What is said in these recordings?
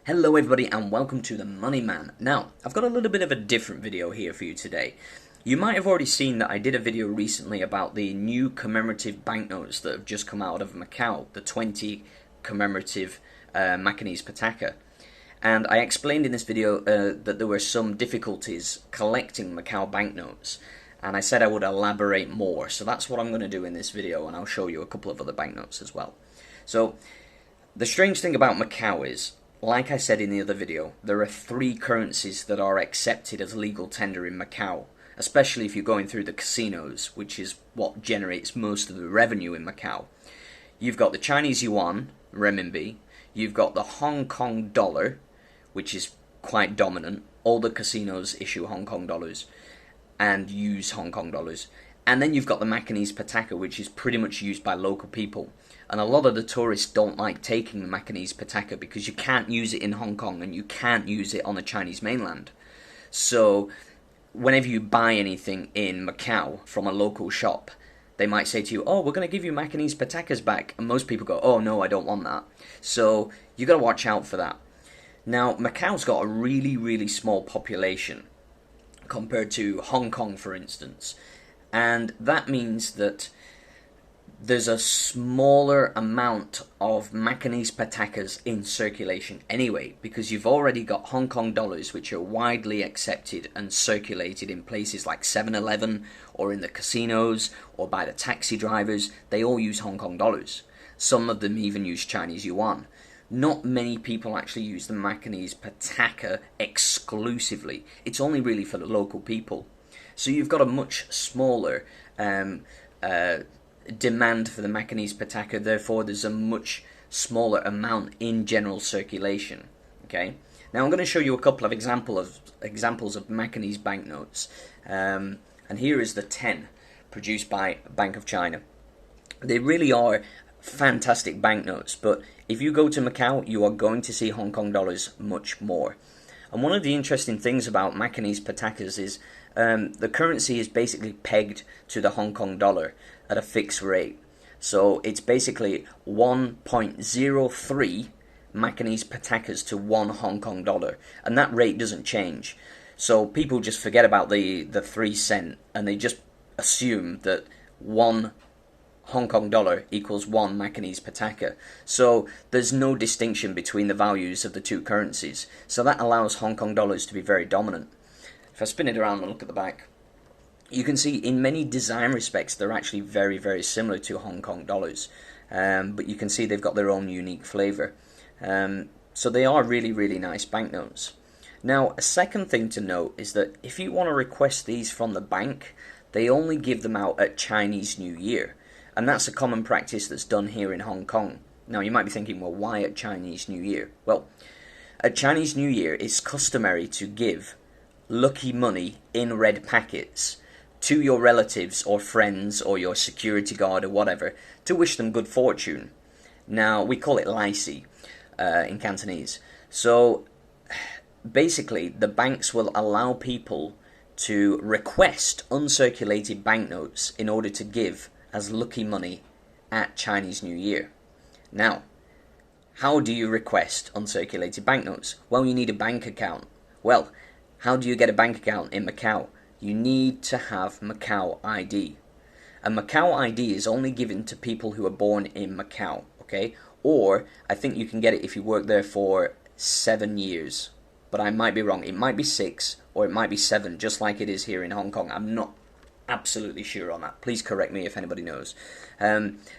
Hello everybody and welcome to the Money Man. Now, I've got a little bit of a different video here for you today. You might have already seen that I did a video recently about the new commemorative banknotes that have just come out of Macau, the 20 commemorative Macau Patacas. And I explained in this video that there were some difficulties collecting Macau banknotes. And I said I would elaborate more, so that's what I'm going to do in this video, and I'll show you a couple of other banknotes as well. So, the strange thing about Macau is, like I said in the other video, there are three currencies that are accepted as legal tender in Macau, especially if you're going through the casinos, which is what generates most of the revenue in Macau. You've got the Chinese yuan, renminbi, you've got the Hong Kong dollar, which is quite dominant. All the casinos issue Hong Kong dollars and use Hong Kong dollars. And then you've got the Macau Patacas, which is pretty much used by local people. And a lot of the tourists don't like taking the Macau Patacas because you can't use it in Hong Kong and you can't use it on the Chinese mainland. So whenever you buy anything in Macau from a local shop, they might say to you, oh, we're going to give you Macau Patacas back. And most people go, oh no, I don't want that. So you got to watch out for that. Now, Macau's got a really, really small population compared to Hong Kong, for instance. And that means that there's a smaller amount of Macau Patacas in circulation anyway, because you've already got Hong Kong dollars, which are widely accepted and circulated in places like 7-Eleven or in the casinos or by the taxi drivers. They all use Hong Kong dollars. Some of them even use Chinese yuan. Not many people actually use the Macau Patacas exclusively. It's only really for the local people. So you've got a much smaller demand for the Macau Patacas, therefore there's a much smaller amount in general circulation. Okay. Now I'm going to show you a couple of examples of Macau banknotes, and here is the 10 produced by Bank of China. They really are fantastic banknotes, but if you go to Macau, you are going to see Hong Kong dollars much more. And one of the interesting things about Macau Patacas is the currency is basically pegged to the Hong Kong dollar at a fixed rate. So it's basically 1.03 Macau Patacas to 1 Hong Kong dollar. And that rate doesn't change. So people just forget about the 3 cent and they just assume that 1 Hong Kong dollar equals 1 Macau Patacas. So there's no distinction between the values of the two currencies. So that allows Hong Kong dollars to be very dominant. If I spin it around and look at the back, you can see in many design respects they're actually very, very similar to Hong Kong dollars. But you can see they've got their own unique flavor. So they are really, really nice banknotes. Now, a second thing to note is that if you want to request these from the bank, they only give them out at Chinese New Year. And that's a common practice that's done here in Hong Kong. Now, you might be thinking, well, why at Chinese New Year? Well, at Chinese New Year, it's customary to give lucky money in red packets to your relatives or friends or your security guard or whatever to wish them good fortune. Now, we call it lai si in Cantonese. So, basically, the banks will allow people to request uncirculated banknotes in order to give as lucky money at Chinese New Year. Now, how do you request uncirculated banknotes? Well, you need a bank account. Well, how do you get a bank account in Macau? You need to have Macau ID. A Macau ID is only given to people who are born in Macau, okay? Or, I think you can get it if you work there for 7 years. But I might be wrong. It might be 6 or it might be 7, just like it is here in Hong Kong. I'm not absolutely sure on that. Please correct me if anybody knows.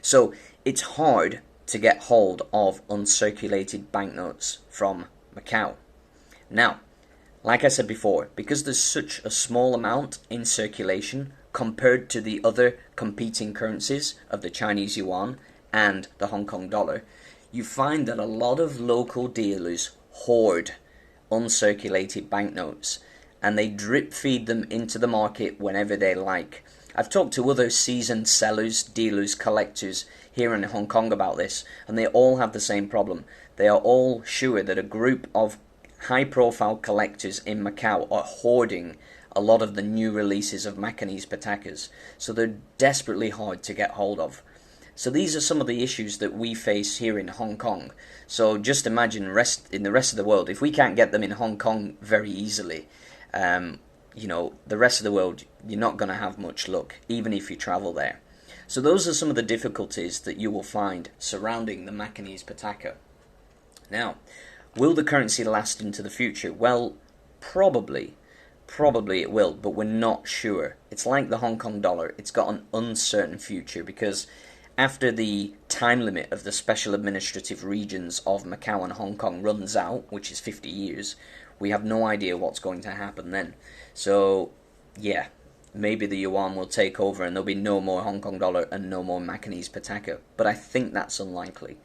So it's hard to get hold of uncirculated banknotes from Macau. Now, like I said before, because there's such a small amount in circulation compared to the other competing currencies of the Chinese yuan and the Hong Kong dollar, you find that a lot of local dealers hoard uncirculated banknotes, and they drip feed them into the market whenever they like. I've talked to other seasoned sellers, dealers, collectors here in Hong Kong about this, and they all have the same problem. They are all sure that a group of high-profile collectors in Macau are hoarding a lot of the new releases of Macau Patacas, so they're desperately hard to get hold of. So these are some of the issues that we face here in Hong Kong. So just imagine in the rest of the world, if we can't get them in Hong Kong very easily, you know, the rest of the world, you're not going to have much luck, even if you travel there. So those are some of the difficulties that you will find surrounding the Macau Patacas. Now, will the currency last into the future? Well, probably it will, but we're not sure. It's like the Hong Kong dollar. It's got an uncertain future because after the time limit of the special administrative regions of Macau and Hong Kong runs out, which is 50 years, we have no idea what's going to happen then. So, yeah, maybe the yuan will take over and there'll be no more Hong Kong dollar and no more Macau Patacas. But I think that's unlikely.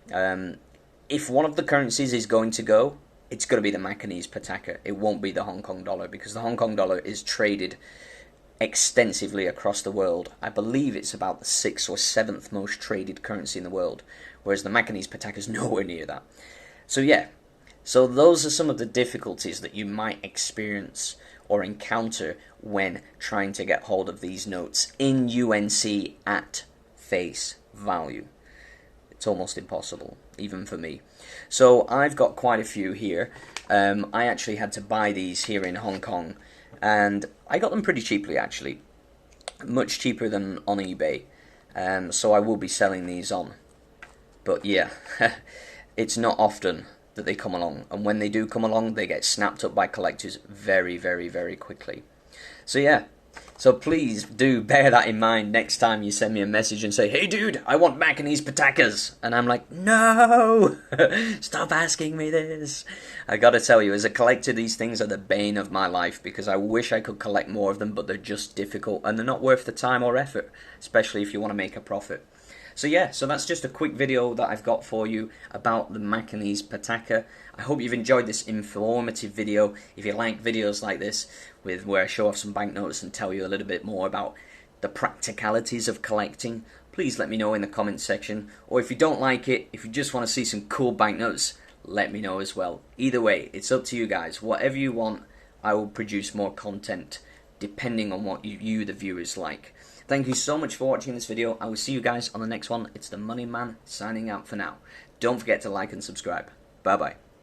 If one of the currencies is going to go, it's going to be the Macau Patacas. It won't be the Hong Kong dollar because the Hong Kong dollar is traded extensively across the world. I believe it's about the 6th or 7th most traded currency in the world, whereas the Macau Patacas is nowhere near that. So yeah, so those are some of the difficulties that you might experience or encounter when trying to get hold of these notes in UNC at face value. It's almost impossible, even for me. So I've got quite a few here. I actually had to buy these here in Hong Kong, and I got them pretty cheaply actually, much cheaper than on eBay. So I will be selling these on. But yeah, it's not often that they come along, and when they do come along, they get snapped up by collectors very, very, very quickly. So yeah. So please do bear that in mind next time you send me a message and say, "Hey dude, I want Macau Patacas." And I'm like, "No! Stop asking me this." I gotta tell you, as a collector, these things are the bane of my life because I wish I could collect more of them, but they're just difficult and they're not worth the time or effort, especially if you want to make a profit. So yeah, so that's just a quick video that I've got for you about the Macau Patacas. I hope you've enjoyed this informative video. If you like videos like this, where I show off some banknotes and tell you a little bit more about the practicalities of collecting, please let me know in the comments section. Or if you don't like it, if you just want to see some cool banknotes, let me know as well. Either way, it's up to you guys. Whatever you want, I will produce more content depending on what you the viewers, like. Thank you so much for watching this video. I will see you guys on the next one. It's the Money Man signing out for now. Don't forget to like and subscribe. Bye bye.